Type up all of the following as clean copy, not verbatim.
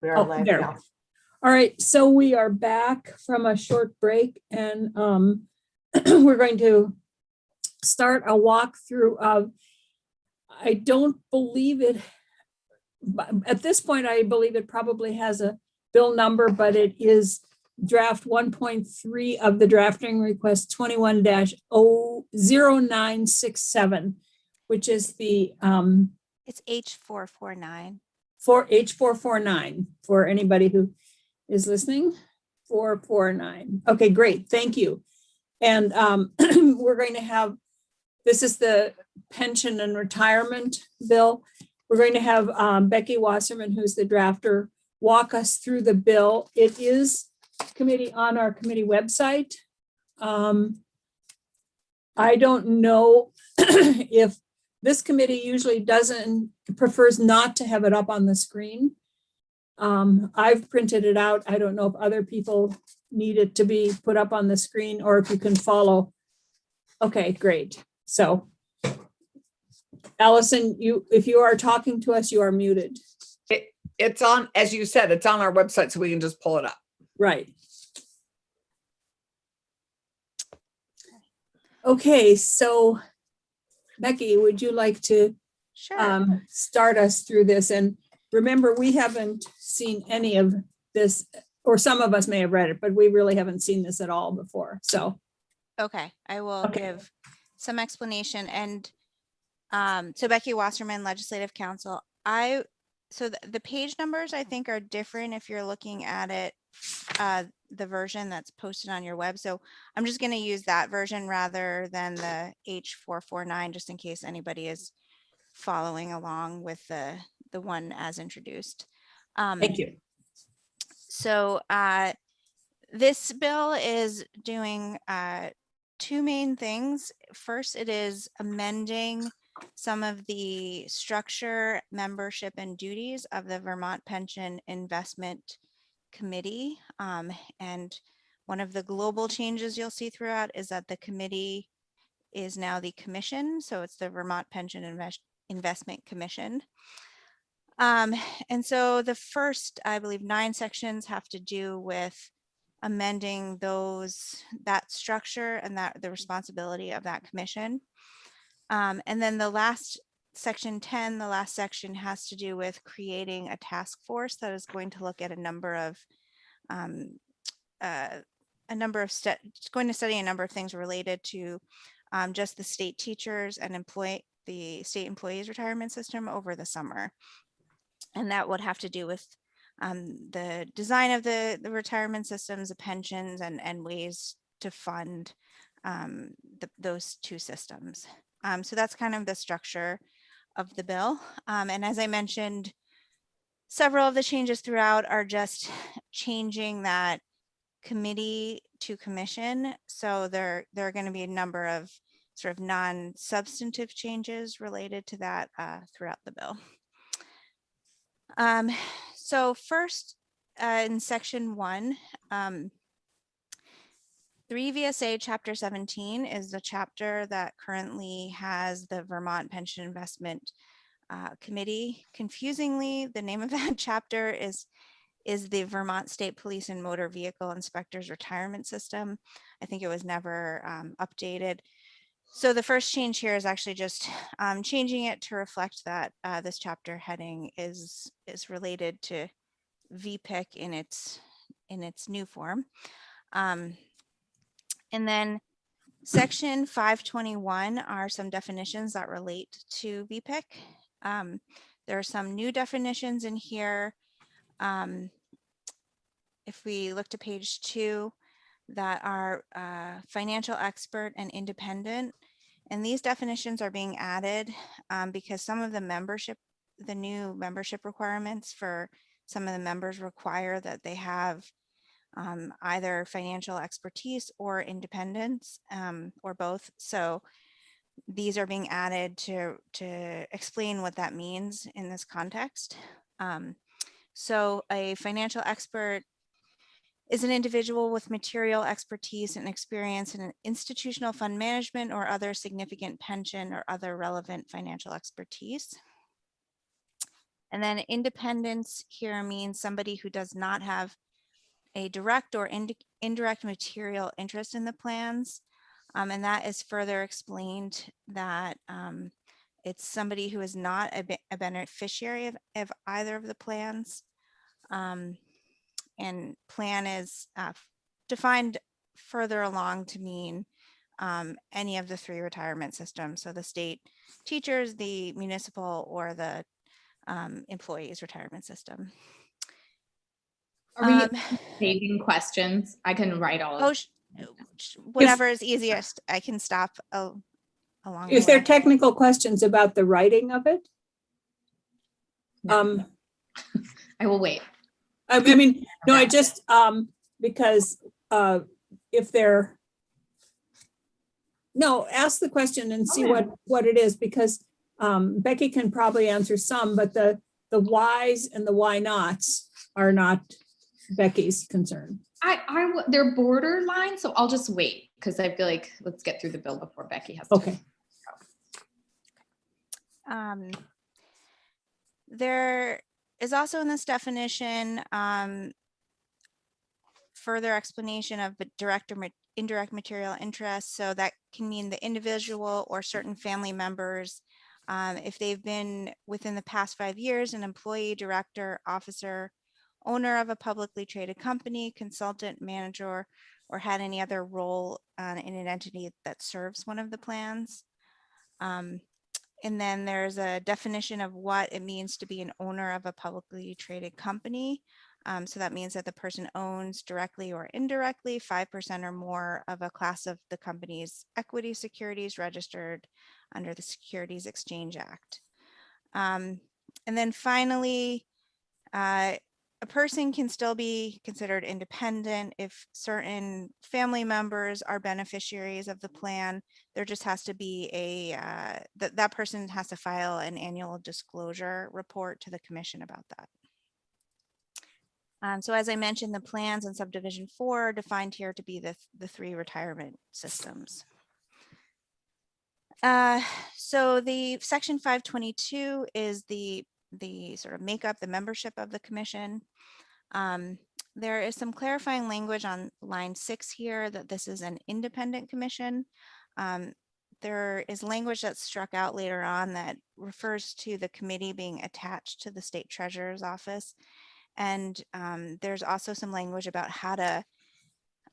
We are Oh, live there. now. All right, so we are back from a short break, and we're going to start a walkthrough of, I don't believe it, but at this point, I believe it probably has a bill number, but it is draft 1.3 of the drafting request 21-0967, which is the It's H449. for H449 for anybody who is listening. 449. Okay, great. Thank you. And we're going to have, this is the pension and retirement bill. We're going to have Becky Wasserman, who's the drafter, walk us through the bill. It is committee on our committee website. I don't know if this committee usually prefers not to have it up on the screen. I've printed it out. I don't know if other people need it to be put up on the screen or if you can follow. Okay, great. So Allison, if you are talking to us, you are muted. It's on, as you said, it's on our website, so we can just pull it up. Right. Okay, so Becky, would you like to Sure. start us through this? And remember, we haven't seen any of this, or some of us may have read it, but we really haven't seen this at all before. So, Okay, I will give some explanation. And so Becky Wasserman, Legislative Counsel. So the page numbers I think are different if you're looking at it, the version that's posted on your web. So I'm just going to use that version rather than the H449, just in case anybody is following along with the one as introduced. thank you. So this bill is doing two main things. First, it is amending some of the structure, membership, and duties of the Vermont Pension Investment Committee. And one of the global changes you'll see throughout is that the committee is now the commission. So it's the Vermont Pension Investment Commission. And so the first, I believe, 9 sections have to do with amending that structure and the responsibility of that commission. And then the last section 10, the last section has to do with creating a task force that is going to look at a number of going to study a number of things related to just the state teachers and the state employees retirement system over the summer. And that would have to do with the design of the retirement systems, the pensions, and ways to fund those two systems. So that's kind of the structure of the bill. And as I mentioned, several of the changes throughout are just changing that committee to commission. So there are going to be a number of sort of non-substantive changes related to that throughout the bill. So first, in section 1, 3 VSA chapter 17 is the chapter that currently has the Vermont Pension Investment Committee. Confusingly, the name of that chapter is the Vermont State Police and Motor Vehicle Inspectors Retirement System. I think it was never updated. So the first change here is actually just changing it to reflect that this chapter heading is related to VPIC in its new form. And then section 521 are some definitions that relate to VPIC. There are some new definitions in here. If we look to page 2, that are financial expert and independent. And these definitions are being added because some of the new membership requirements for some of the members require that they have either financial expertise or independence or both. So these are being added to explain what that means in this context. So a financial expert is an individual with material expertise and experience in institutional fund management or other significant pension or other relevant financial expertise. And then independence here means somebody who does not have a direct or indirect material interest in the plans. And that is further explained that it's somebody who is not a beneficiary of either of the plans. And plan is defined further along to mean any of the 3 retirement systems. So the state teachers, the municipal, or the employees retirement system. Are we saving questions? I can write all Oh, of whatever is easiest. I can stop along the If there are way. technical questions about the writing of it, No. I will wait. I mean, no, I just, because if they're, no, ask the question and see Okay. what it is, because Becky can probably answer some, but the whys and the why nots are not Becky's concern. They're borderline, so I'll just wait because I feel like let's get through the bill before Becky has to. Okay. There is also in this definition further explanation of direct or indirect material interest. So that can mean the individual or certain family members. If they've been within the past 5 years, an employee, director, officer, owner of a publicly traded company, consultant, manager, or had any other role in an entity that serves one of the plans. And then there's a definition of what it means to be an owner of a publicly traded company. So that means that the person owns directly or indirectly 5% or more of a class of the company's equity securities registered under the Securities Exchange Act. And then finally, a person can still be considered independent if certain family members are beneficiaries of the plan. There just has to be that person has to file an annual disclosure report to the commission about that. So as I mentioned, the plans in subdivision 4 are defined here to be the 3 retirement systems. So the section 522 is the sort of makeup, the membership of the commission. There is some clarifying language on line 6 here that this is an independent commission. There is language that's struck out later on that refers to the committee being attached to the state treasurer's office. And there's also some language about how to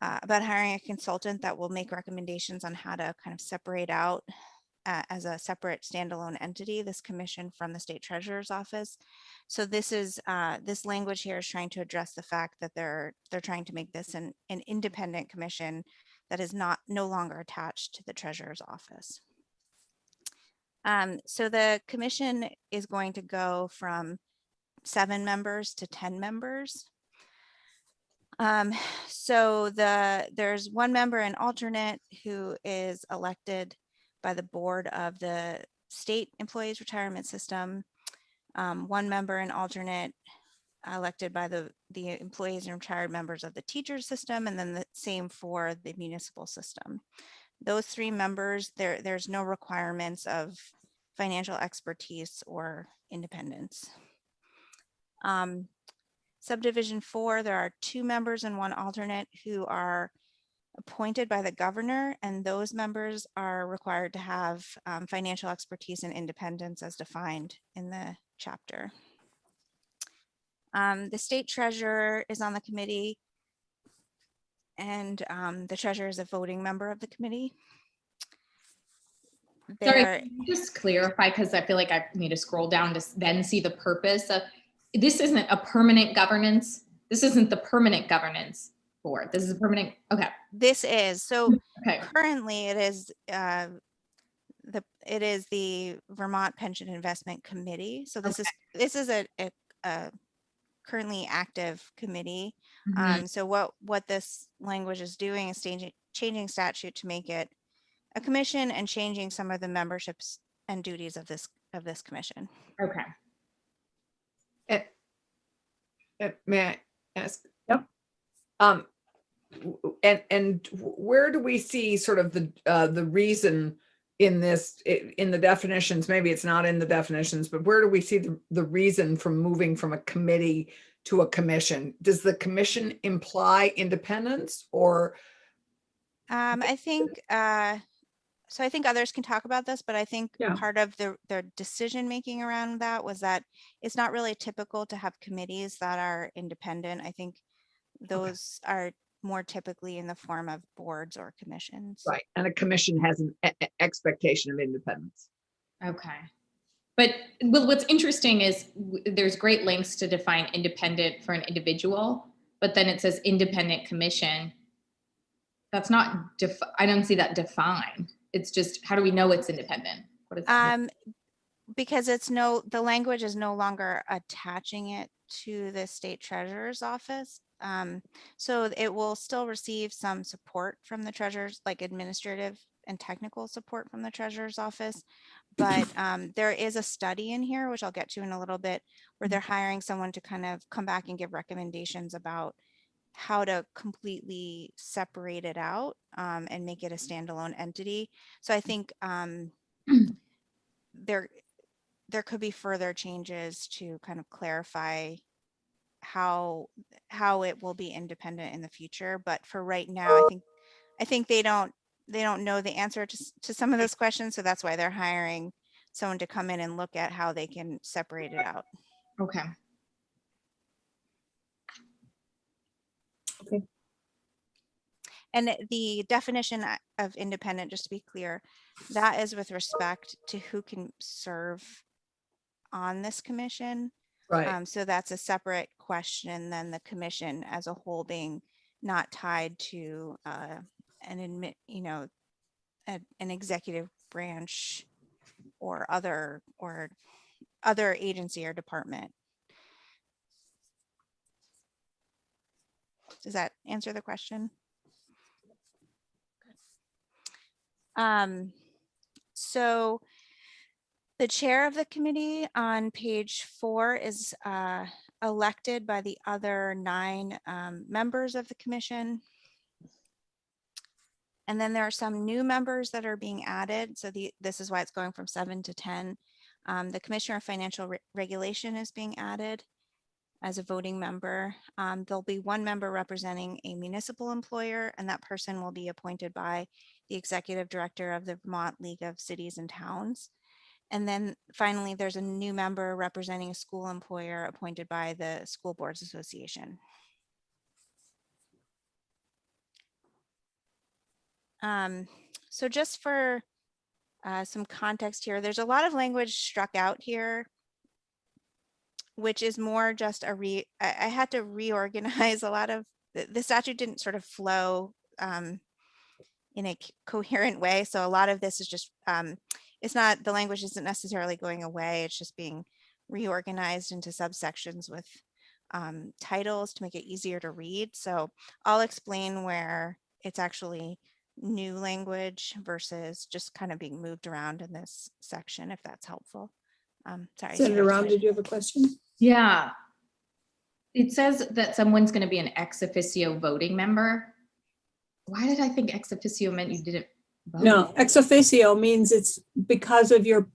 about hiring a consultant that will make recommendations on how to kind of separate out as a separate standalone entity, this commission from the state treasurer's office. So this is this language here is trying to address the fact that they're trying to make this an independent commission that is no longer attached to the treasurer's office. So the commission is going to go from 7 members to 10 members. So there's 1 member and alternate who is elected by the board of the state employees retirement system, 1 member and alternate elected by the employees and retired members of the teachers system, and then the same for the municipal system. Those 3 members, there's no requirements of financial expertise or independence. Subdivision 4, there are 2 members and 1 alternate who are appointed by the governor, and those members are required to have financial expertise and independence as defined in the chapter. The state treasurer is on the committee, and the treasurer is a voting member of the committee. Sorry, can you just clarify, because I feel like I need to scroll down to then see the purpose of, this isn't a permanent governance. This isn't the permanent governance board. This is a permanent, okay. This is, so Okay. currently it is the Vermont Pension Investment Committee. So this is a currently active committee. Mhm. So what this language is doing is changing statute to make it a commission and changing some of the memberships and duties of this commission. Okay. May I ask? Yep. And where do we see sort of the reason in this, in the definitions, maybe it's not in the definitions, but where do we see the reason from moving from a committee to a commission? Does the commission imply independence or? I think, so I think others can talk about this, but I think Yeah. part of their decision making around that was that it's not really typical to have committees that are independent. I think those are more typically in the form of boards or commissions. Right, and a commission has an expectation of independence. Okay. But well, what's interesting is there's great links to define independent for an individual, but then it says independent commission. That's not, I don't see that defined. It's just, how do we know it's independent? What is that? Because the language is no longer attaching it to the state treasurer's office. So it will still receive some support from the treasurer's, like administrative and technical support from the treasurer's office. But there is a study in here, which I'll get to in a little bit, where they're hiring someone to kind of come back and give recommendations about how to completely separate it out and make it a standalone entity. So I think there could be further changes to kind of clarify how it will be independent in the future. But for right now, I think they don't know the answer to some of those questions. So that's why they're hiring someone to come in and look at how they can separate it out. Okay. Okay. And the definition of independent, just to be clear, that is with respect to who can serve on this commission. Right, So that's a separate question than the commission as a whole being not tied to an executive branch or other agency or department. Does that answer the question? So the chair of the committee on page 4 is elected by the other 9 members of the commission. And then there are some new members that are being added. So this is why it's going from 7 to 10. The Commissioner of Financial Regulation is being added as a voting member. There'll be 1 member representing a municipal employer, and that person will be appointed by the executive director of the Vermont League of Cities and Towns. And then finally, there's a new member representing a school employer appointed by the School Boards Association. So just for some context here, there's a lot of language struck out here, which is more just I had to reorganize a lot of, the statute didn't sort of flow in a coherent way. So a lot of this is just, it's not, the language isn't necessarily going away. It's just being reorganized into subsections with titles to make it easier to read. So I'll explain where it's actually new language versus just kind of being moved around in this section, if that's helpful. Sorry. Senator Rahm, did you have a question? Yeah. It says that someone's going to be an ex officio voting member. Why did I think ex officio meant you didn't vote? No, ex officio means it's because of your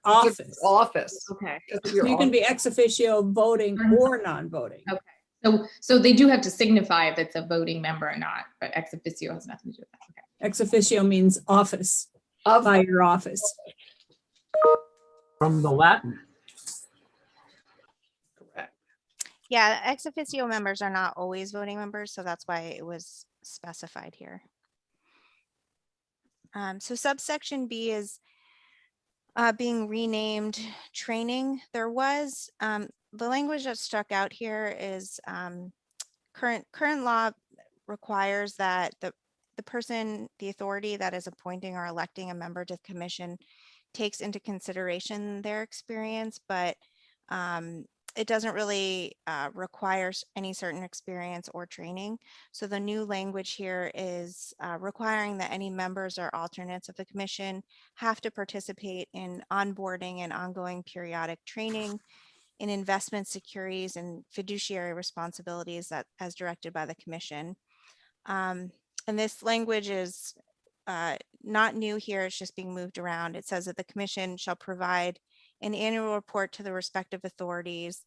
office. office. Okay. You can be ex officio voting or non-voting. Okay. So they do have to signify if it's a voting member or not, but ex officio has nothing to do with that. Okay. Ex officio means office, Of by your office. From the Latin. correct. Yeah, ex officio members are not always voting members, so that's why it was specified here. So subsection B is being renamed training. There was the language that struck out here is current law requires that the person, the authority that is appointing or electing a member to the commission takes into consideration their experience, but it doesn't really require any certain experience or training. So the new language here is requiring that any members or alternates of the commission have to participate in onboarding and ongoing periodic training in investment securities and fiduciary responsibilities that as directed by the commission. And this language is not new here, it's just being moved around. It says that the commission shall provide an annual report to the respective authorities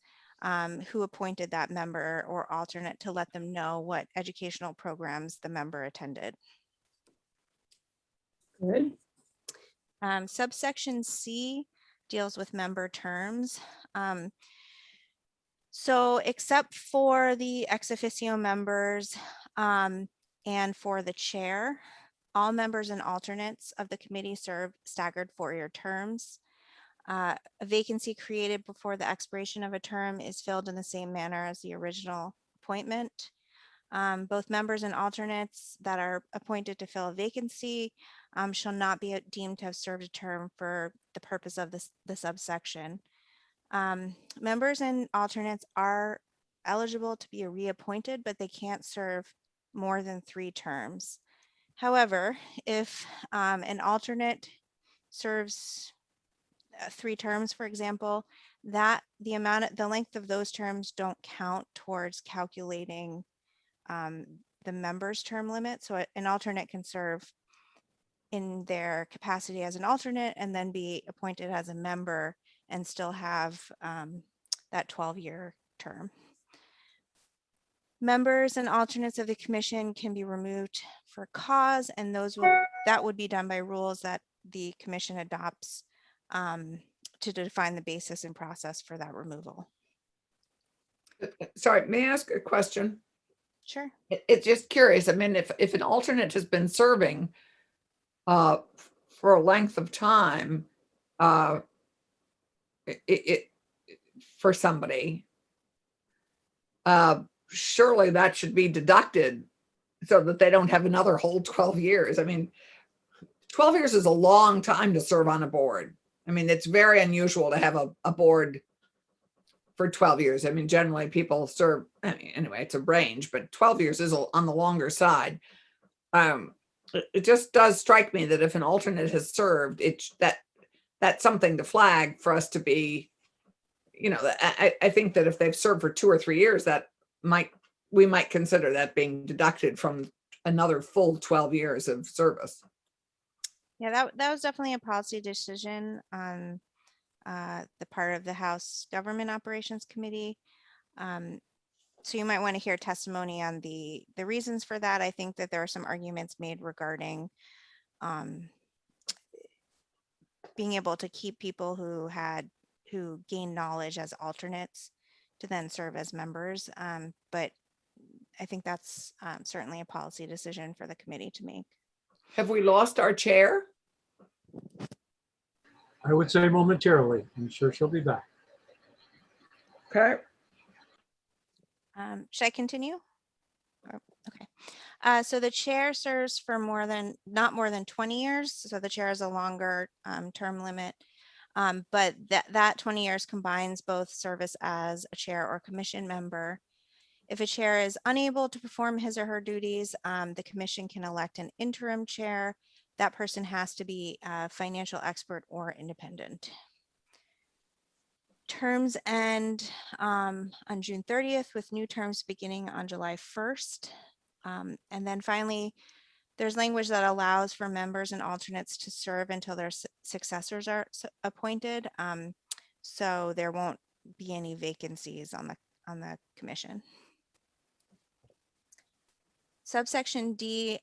who appointed that member or alternate to let them know what educational programs the member attended. Good. Subsection C deals with member terms. So except for the ex officio members and for the chair, all members and alternates of the committee serve staggered 4-year terms. A vacancy created before the expiration of a term is filled in the same manner as the original appointment. Both members and alternates that are appointed to fill a vacancy shall not be deemed to have served a term for the purpose of the subsection. Members and alternates are eligible to be reappointed, but they can't serve more than 3 terms. However, if an alternate serves 3 terms, for example, that the length of those terms don't count towards calculating the member's term limit. So an alternate can serve in their capacity as an alternate and then be appointed as a member and still have that 12-year term. Members and alternates of the commission can be removed for cause, and that would be done by rules that the commission adopts to define the basis and process for that removal. Sorry, may I ask a question? Sure. It's just curious. I mean, if an alternate has been serving for a length of time, for somebody, surely that should be deducted so that they don't have another whole 12 years. I mean, 12 years is a long time to serve on a board. I mean, it's very unusual to have a board for 12 years. I mean, generally people serve, I mean, anyway, it's a range, but 12 years is on the longer side. It just does strike me that if an alternate has served, that's something to flag for us to be, you know, I think that if they've served for 2 or 3 years, we might consider that being deducted from another full 12 years of service. Yeah, that was definitely a policy decision on the part of the House Government Operations Committee. So you might want to hear testimony on the reasons for that. I think that there are some arguments made regarding being able to keep people who gain knowledge as alternates to then serve as members. But I think that's certainly a policy decision for the committee to make. Have we lost our chair? I would say momentarily. I'm sure she'll be back. Okay. Should I continue? Okay. So the chair serves for not more than 20 years. So the chair has a longer term limit. But that 20 years combines both service as a chair or commission member. If a chair is unable to perform his or her duties, the commission can elect an interim chair. That person has to be a financial expert or independent. Terms end on June 30th with new terms beginning on July 1st. And then finally, there's language that allows for members and alternates to serve until their successors are appointed. So there won't be any vacancies on the commission. Subsection D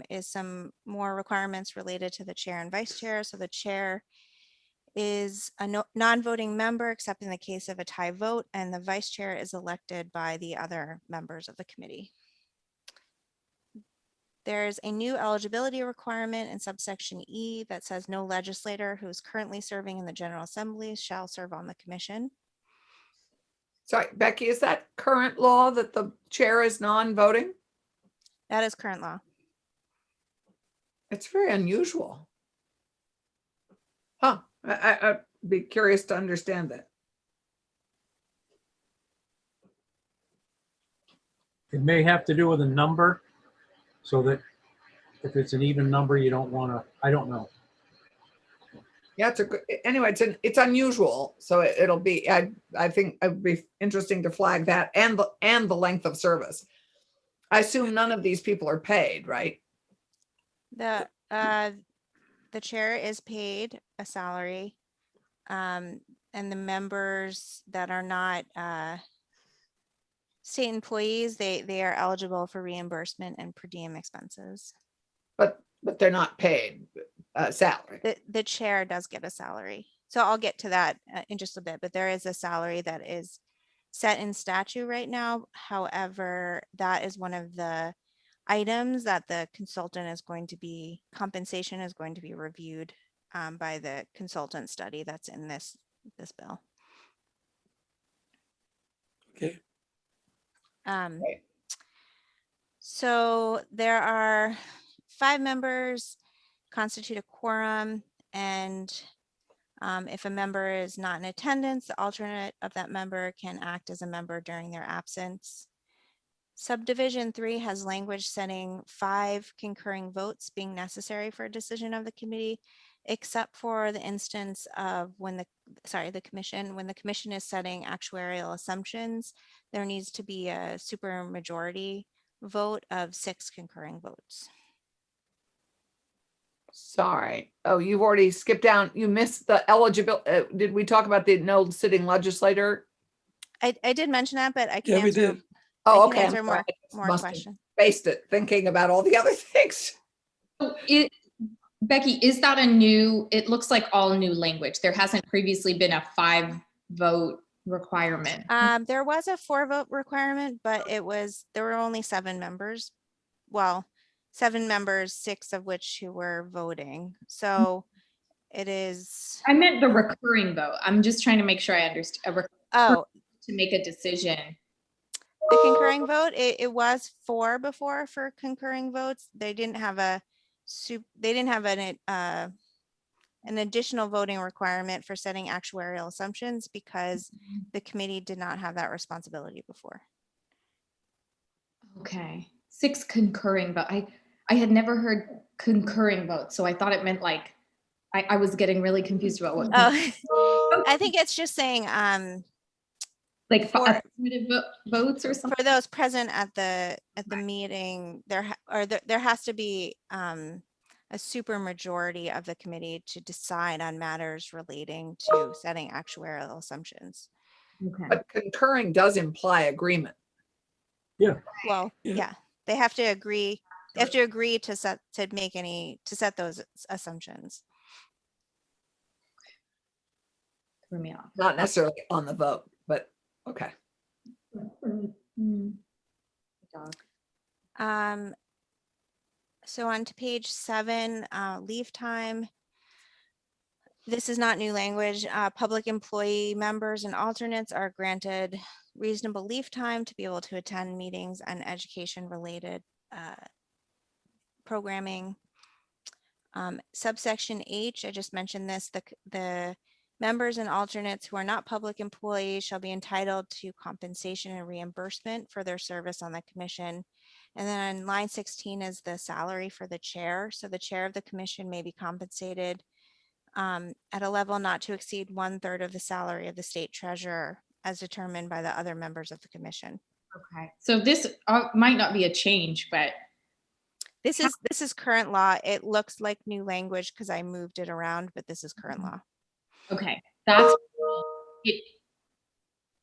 is some more requirements related to the chair and vice chair. So the chair is a non-voting member except in the case of a tie vote, and the vice chair is elected by the other members of the committee. There's a new eligibility requirement in subsection E that says no legislator who is currently serving in the General Assembly shall serve on the commission. Sorry, Becky, is that current law that the chair is non-voting? That is current law. It's very unusual. Huh, I'd be curious to understand that. It may have to do with a number, so that if it's an even number, you don't want to, I don't know. Yeah, it's a good, anyway, it's unusual. So it'll be, I think it would be interesting to flag that and the length of service. I assume none of these people are paid, right? the chair is paid a salary. And the members that are not state employees, they are eligible for reimbursement and per diem expenses. But they're not paid salary. The chair does get a salary. So I'll get to that in just a bit, but there is a salary that is set in statute right now. However, that is one of the items that the consultant is going to be, compensation is going to be reviewed by the consultant study that's in this bill. Okay. Right. So there are 5 members constitute a quorum, and if a member is not in attendance, the alternate of that member can act as a member during their absence. Subdivision 3 has language setting 5 concurring votes being necessary for a decision of the committee, except for the instance of when the commission is setting actuarial assumptions, there needs to be a supermajority vote of 6 concurring votes. Sorry. Oh, you've already skipped down. You missed the eligibility. Did we talk about the no sitting legislator? I did mention that, but I can Yeah, we answer, did. Oh, I can okay. answer I'm more sorry. I more must have questions. spaced it, thinking about all the other things. So Becky, is that a new, it looks like all new language. There hasn't previously been a 5 vote requirement. There was a 4 vote requirement, but there were only 7 members. Well, 7 members, 6 of which who were voting. So it is, I meant the recurring vote. I'm just trying to make sure I understand. oh, To make a decision. the concurring vote, it was 4 before for concurring votes. They didn't have an additional voting requirement for setting actuarial assumptions because the committee did not have that responsibility before. Okay, 6 concurring, but I had never heard concurring votes, so I thought it meant like, I was getting really confused about what. Oh, I think it's just saying, Like for- affirmative votes or something? for those present at the meeting, there has to be a super majority of the committee to decide on matters relating to setting actuarial assumptions. Okay. But concurring does imply agreement. Well, Yeah. yeah, they have to agree. They have to agree to set those assumptions. Threw me off. Not necessarily on the vote, but okay. Dog. So on to page 7, leave time. This is not new language. Public employee members and alternates are granted reasonable leave time to be able to attend meetings and education related programming. Subsection H, I just mentioned this, the members and alternates who are not public employees shall be entitled to compensation and reimbursement for their service on the commission. And then on line 16 is the salary for the chair. So the chair of the commission may be compensated at a level not to exceed 1/3 of the salary of the state treasurer as determined by the other members of the commission. Okay, so this might not be a change, but This is current law. It looks like new language because I moved it around, but this is current law. okay, that's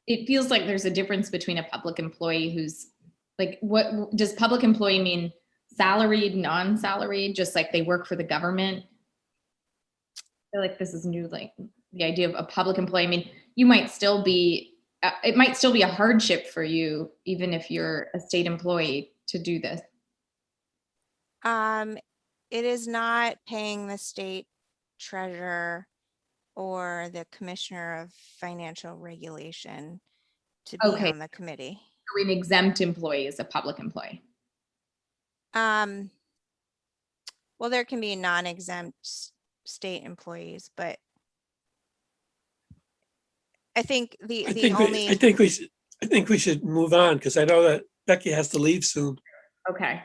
it feels like there's a difference between a public employee who's like, what does public employee mean? Salaried, non-salaried, just like they work for the government? I feel like this is new, like the idea of a public employee. I mean, you might still be, it might still be a hardship for you, even if you're a state employee, to do this. It is not paying the state treasurer or the commissioner of financial regulation to be Okay. on the committee. An exempt employee is a public employee. Well, there can be non-exempt state employees, but I think I think we should move on because I know that Becky has to leave soon. Okay.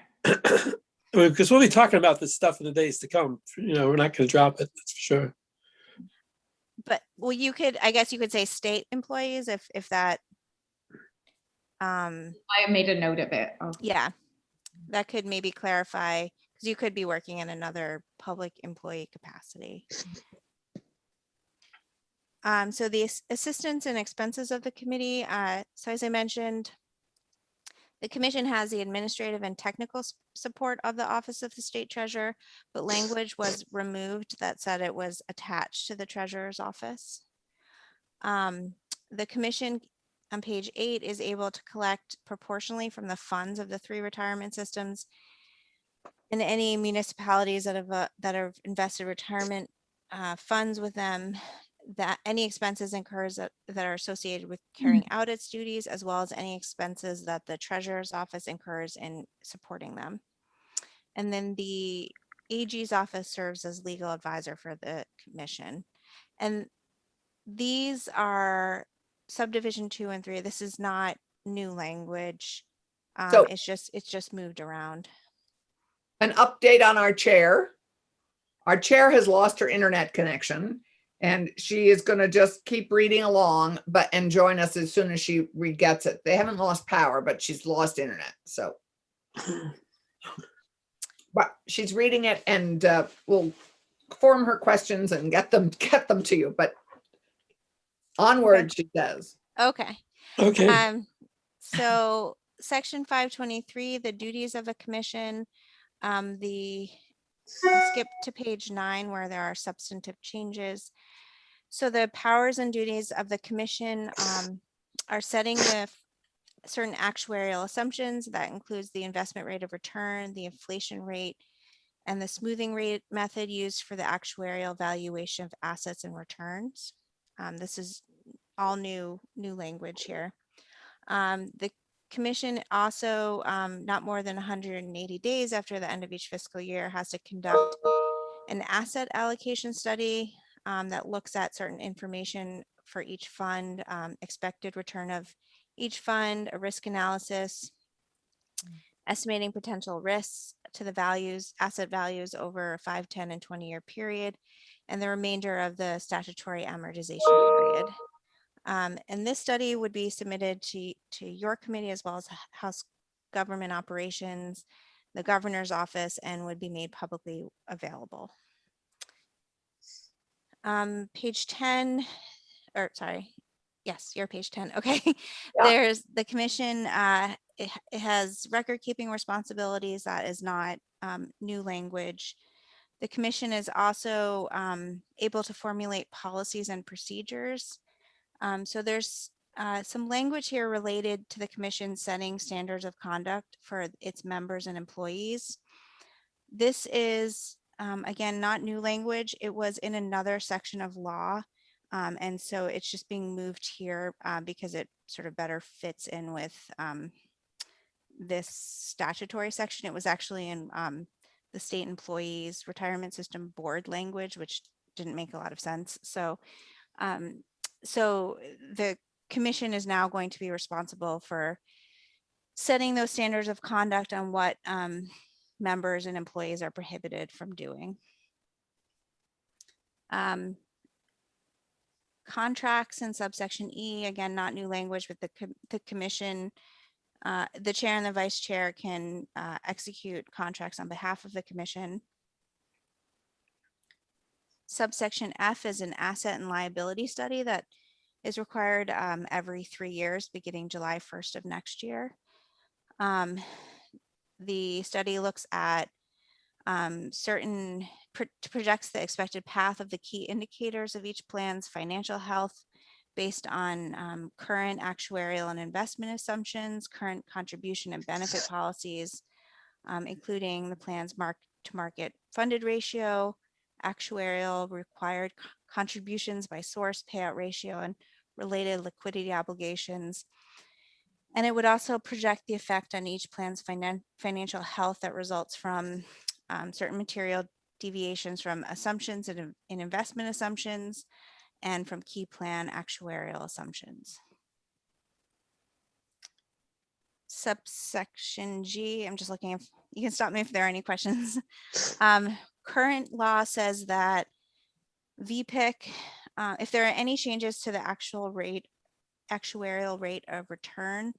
Because we'll be talking about this stuff in the days to come. We're not going to drop it, that's for sure. But well, I guess you could say state employees if that. I made a note of it. Oh. Yeah, that could maybe clarify because you could be working in another public employee capacity. So the assistance and expenses of the committee, so as I mentioned, the commission has the administrative and technical support of the Office of the State Treasurer, but language was removed that said it was attached to the Treasurer's office. The commission on page 8 is able to collect proportionally from the funds of the 3 retirement systems and any municipalities that have invested retirement funds with them, that any expenses incurs that are associated with carrying out its duties, as well as any expenses that the treasurer's office incurs in supporting them. And then the AG's office serves as legal advisor for the commission. And these are subdivision 2 and 3. This is not new language. So- it's just moved around. An update on our chair. Our chair has lost her internet connection and she is going to just keep reading along, and join us as soon as she gets it. They haven't lost power, but she's lost internet. So, but she's reading it, and we'll form her questions and get them to you. But onward, she says. Okay. Okay. So section 523, the duties of a commission, I'll skip to page 9 where there are substantive changes. So the powers and duties of the commission are setting the certain actuarial assumptions. That includes the investment rate of return, the inflation rate, and the smoothing rate method used for the actuarial valuation of assets and returns. This is all new language here. The commission also, not more than 180 days after the end of each fiscal year, has to conduct an asset allocation study that looks at certain information for each fund, expected return of each fund, a risk analysis, estimating potential risks to the asset values over a 5, 10, and 20-year period, and the remainder of the statutory amortization period. And this study would be submitted to your committee as well as House Government Operations, the governor's office, and would be made publicly available. Page 10, or sorry, yes, you're page 10. Okay. Yeah. There's the commission, it has record keeping responsibilities. That is not new language. The commission is also able to formulate policies and procedures. So there's some language here related to the commission setting standards of conduct for its members and employees. This is, again, not new language. It was in another section of law. And so it's just being moved here because it sort of better fits in with this statutory section. It was actually in the state employees retirement system board language, which didn't make a lot of sense. So the commission is now going to be responsible for setting those standards of conduct on what members and employees are prohibited from doing. Contracts in subsection E, again, not new language, but the commission, the chair and the vice chair can execute contracts on behalf of the commission. Subsection F is an asset and liability study that is required every 3 years, beginning July 1st of next year. The study looks at projects the expected path of the key indicators of each plan's financial health based on current actuarial and investment assumptions, current contribution and benefit policies, including the plan's mark-to-market funded ratio, actuarial required contributions by source, payout ratio, and related liquidity obligations. And it would also project the effect on each plan's financial health that results from certain material deviations from assumptions in investment assumptions and from key plan actuarial assumptions. Subsection G, I'm just looking if you can stop me if there are any questions. Current law says that VPIC, if there are any changes to the actuarial rate of return,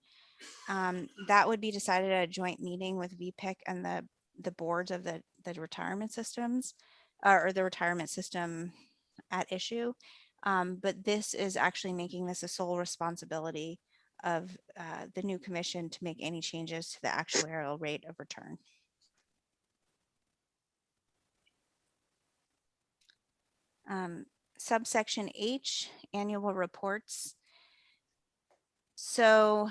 that would be decided at a joint meeting with VPIC and the the boards of the retirement systems or the retirement system at issue. But this is actually making this a sole responsibility of the new commission to make any changes to the actuarial rate of return. Subsection H, annual reports. So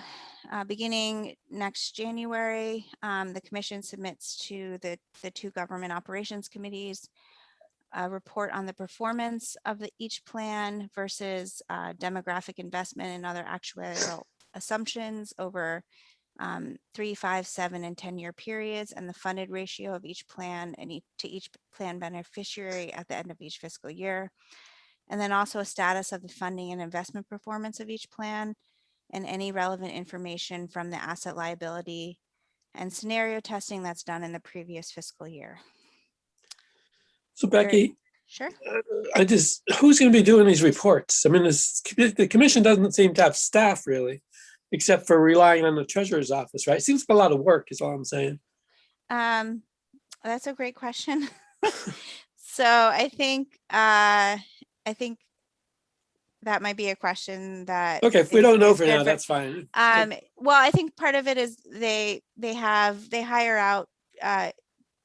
beginning next January, the commission submits to the two government operations committees a report on the performance of each plan versus demographic investment and other actuarial assumptions over 3, 5, 7, and 10-year periods, and the funded ratio of each plan and to each plan beneficiary at the end of each fiscal year. And then also a status of the funding and investment performance of each plan and any relevant information from the asset liability and scenario testing that's done in the previous fiscal year. So Becky, Sure. who's going to be doing these reports? I mean, the commission doesn't seem to have staff really, except for relying on the treasurer's office, right? Seems like a lot of work is all I'm saying. That's a great question. So I think that might be a question that. Okay, if we don't know is for now, good that's fine. Well, I think part of it is they hire out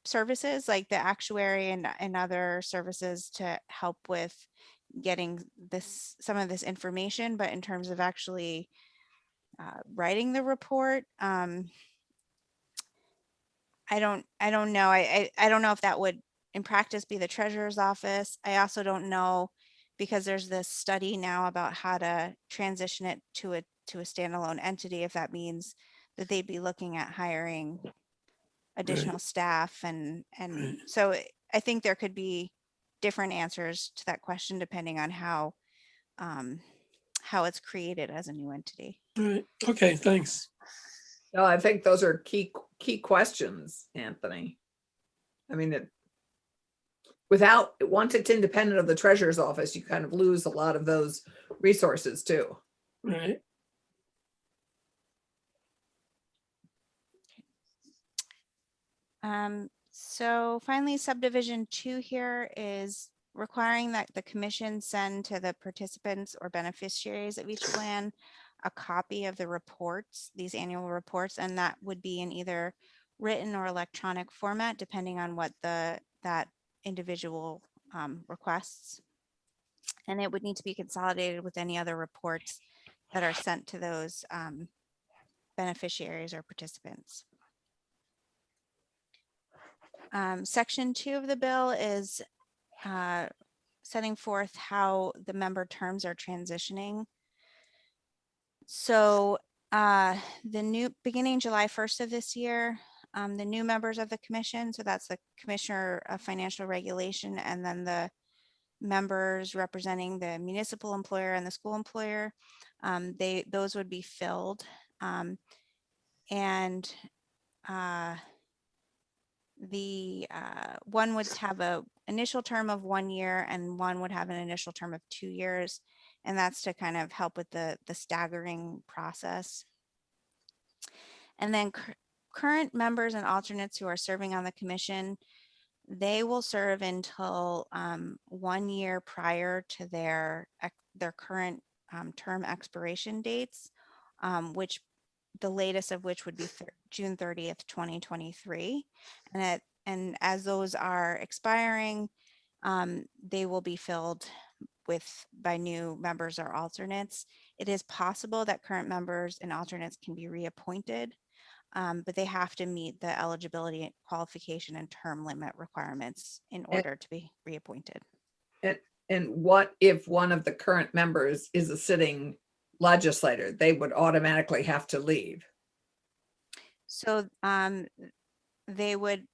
services like the actuary and other services to help with getting some of this information, but in terms of actually writing the report, I don't know. I don't know if that would in practice be the treasurer's office. I also don't know, because there's this study now about how to transition it to a standalone entity, if that means that they'd be looking at hiring additional staff and Right. so I think there could be different answers to that question depending on how it's created as a new entity. All right. Okay, thanks. No, I think those are key questions, Anthony. I mean, once it's independent of the treasurer's office, you kind of lose a lot of those resources too. Right. So finally, subdivision 2 here is requiring that the commission send to the participants or beneficiaries of each plan a copy of the reports, these annual reports, and that would be in either written or electronic format, depending on what that individual requests. And it would need to be consolidated with any other reports that are sent to those beneficiaries or participants. Section 2 of the bill is setting forth how the member terms are transitioning. So beginning July 1st of this year, the new members of the commission, so that's the Commissioner of Financial Regulation, and then the members representing the municipal employer and the school employer, those would be filled. The one would have an initial term of 1 year and one would have an initial term of 2 years. And that's to kind of help with the staggering process. And then current members and alternates who are serving on the commission, they will serve until 1 year prior to their current term expiration dates, which the latest of which would be June 30th, 2023. And as those are expiring, they will be filled by new members or alternates. It is possible that current members and alternates can be reappointed, but they have to meet the eligibility, qualification, and term limit requirements in order to be reappointed. And what if one of the current members is a sitting legislator? They would automatically have to leave. So they would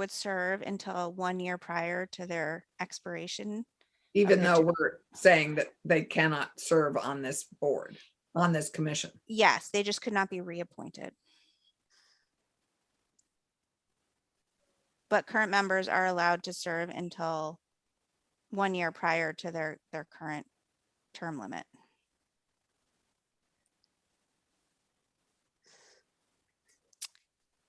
serve until 1 year prior to their expiration. Even though we're saying that they cannot serve on this board, on this commission. Yes, they just could not be reappointed. But current members are allowed to serve until 1 year prior to their current term limit.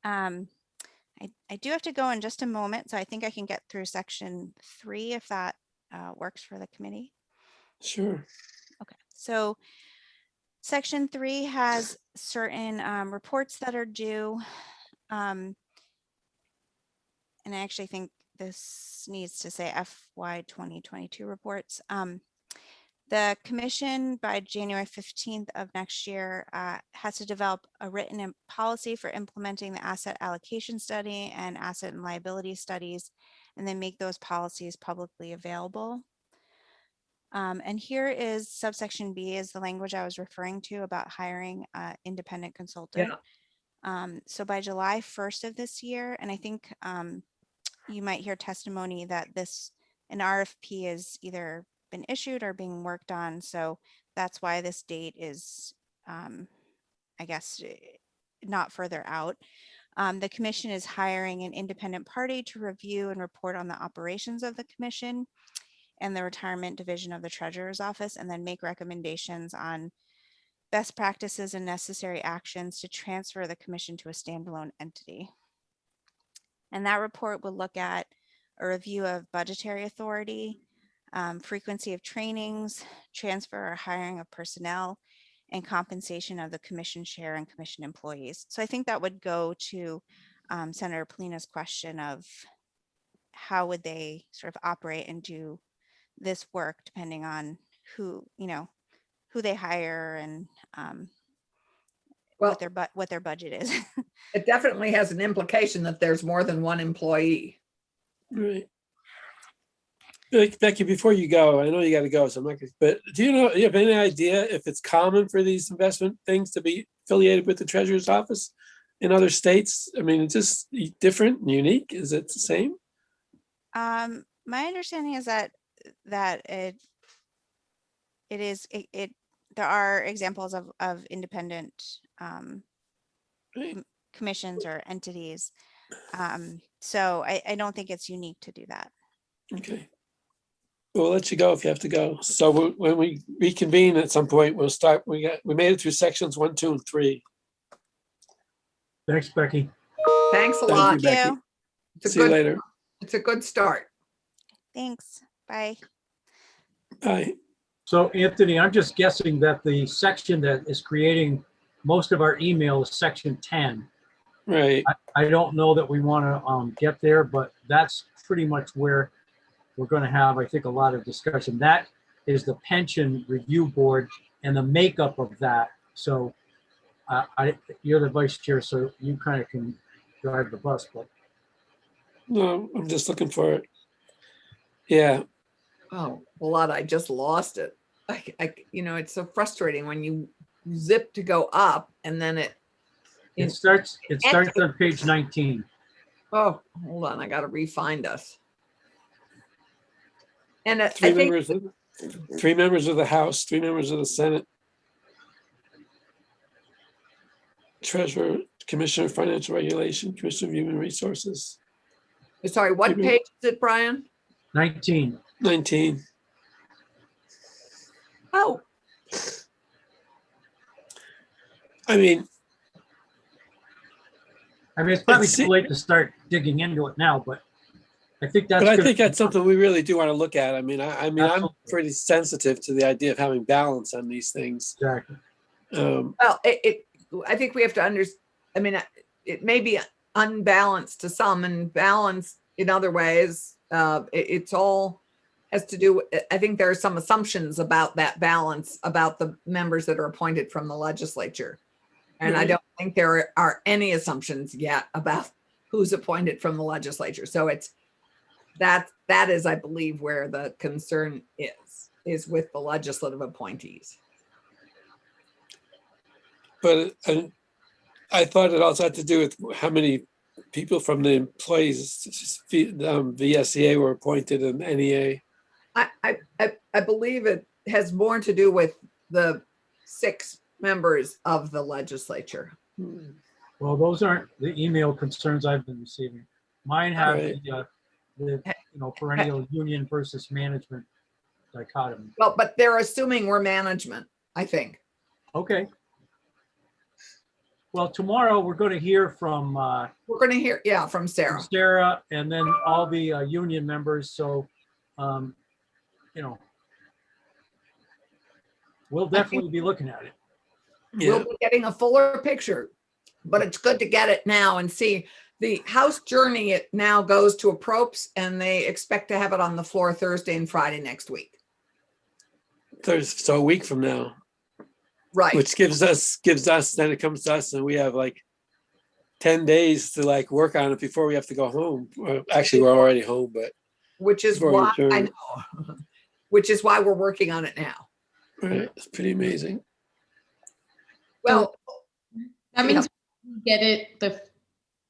I I do have to go in just a moment, so I think I can get through section 3 if that works for the committee. Sure. Okay, so section 3 has certain reports that are due. And I actually think this needs to say FY 2022 reports. The commission by January 15th of next year has to develop a written policy for implementing the asset allocation study and asset and liability studies, and then make those policies publicly available. And here is subsection B is the language I was referring to about hiring an independent consultant. So by July 1st of this year, and I think you might hear testimony that an RFP is either been issued or being worked on. So that's why this date is, I guess, not further out. The commission is hiring an independent party to review and report on the operations of the commission and the retirement division of the treasurer's office, and then make recommendations on best practices and necessary actions to transfer the commission to a standalone entity. And that report will look at a review of budgetary authority, frequency of trainings, transfer or hiring of personnel, and compensation of the commission share and commission employees. So I think that would go to Senator Polina's question of how would they sort of operate and do this work depending on who they hire and Well, what their budget is. it definitely has an implication that there's more than one employee. Right. Becky, before you go, I know you got to go, so I'm not gonna, but do you have any idea if it's common for these investment things to be affiliated with the treasurer's office in other states? I mean, it's just different and unique. Is it the same? My understanding is that it is there are examples of independent Right. commissions or entities. So I don't think it's unique to do that. Okay. We'll let you go if you have to go. So when we reconvene at some point, we'll start. We made it through sections 1, 2, and 3. Thanks, Becky. Thanks a Thank lot. you, Becky. It's See you later. It's a good start. Thanks. Bye. Bye. So Anthony, I'm just guessing that the section that is creating most of our email is section 10. Right. I don't know that we want to get there, but that's pretty much where we're going to have, I think, a lot of discussion. That is the pension review board and the makeup of that. So you're the vice chair, so you kind of can drive the bus. But No, I'm just looking for it. Yeah. Oh, well, I just lost it. It's so frustrating when you zip to go up and then it starts on page 19. Oh, hold on. I got to re-find us. And Three members of the House, 3 members of the Senate, Treasurer, Commissioner of Financial Regulation, Commissioner of Human Resources. Sorry, what page is it, Brian? 19. 19. Oh, I mean, it's probably too late to start digging into it now, but I think that's. But I think that's something we really do want to look at. I mean, I'm pretty sensitive to the idea of having balance on these things. Exactly. well, I think we have to understand. It may be unbalanced to some and balanced in other ways. It's all has to do. I think there are some assumptions about that balance about the members that are appointed from the legislature, and I don't think there are any assumptions yet about who's appointed from the legislature. So that is, I believe, where the concern is with the legislative appointees. But I thought it also had to do with how many people from the employees, VSEA were appointed in NEA. I believe it has more to do with the 6 members of the legislature. Well, those aren't the email concerns I've been receiving. Mine have the perennial union versus management dichotomy. Well, but they're assuming we're management, I think. Okay. Well, tomorrow we're going to hear from We're going to hear, yeah, from Sarah. Sarah and then all the union members. So, you know, we'll definitely be looking at it. We'll Yeah, be getting a fuller picture, but it's good to get it now and see. The House journey, it now goes to approps and they expect to have it on the floor Thursday and Friday next week. so a week from now, Right. which gives us, then it comes to us and we have like 10 days to like work on it before we have to go home. Well, actually, we're already home, but Which is before we why, I return. know, which is why we're working on it now. Right, it's pretty amazing. Well, That means we get it the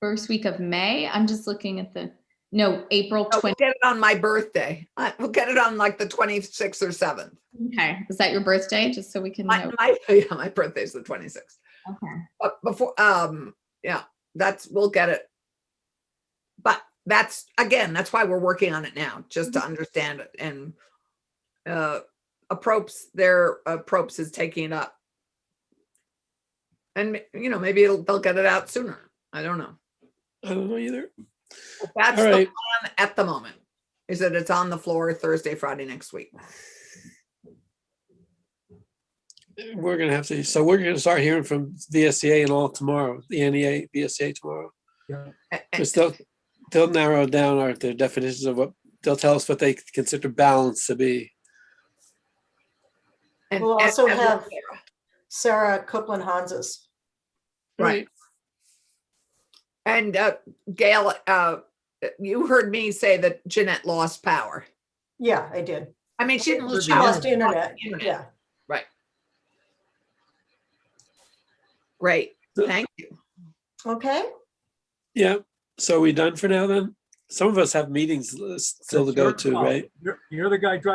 first week of May. I'm just looking at April we'll 20. get it on my birthday. We'll get it on like the 26th or 7th. Okay. Is that your birthday? Just so we can know. My birthday's the 26th. Okay. But before, yeah, we'll get it. But that's why we're working on it now, just to understand it. And approps is taking it up. And maybe they'll get it out sooner. I don't know. I don't know either. But that's All the right. plan at the moment, is that it's on the floor Thursday, Friday next week. We're gonna have to, so we're gonna start hearing from VSCA and all tomorrow, the NEA, VSCA tomorrow. Because they'll narrow down their definitions of what, they'll tell us what they consider balance to be. And We'll also and- have Sarah Copeland Hans's. Right. And Gail, you heard me say that Jeanette lost power. Yeah, I did. I mean, she didn't lose She power. lost internet. Internet. Yeah. Right. Great. Thank you. Okay. Yeah, so we done for now then? Some of us have meetings still to That's go your to, call. right? You're the guy driving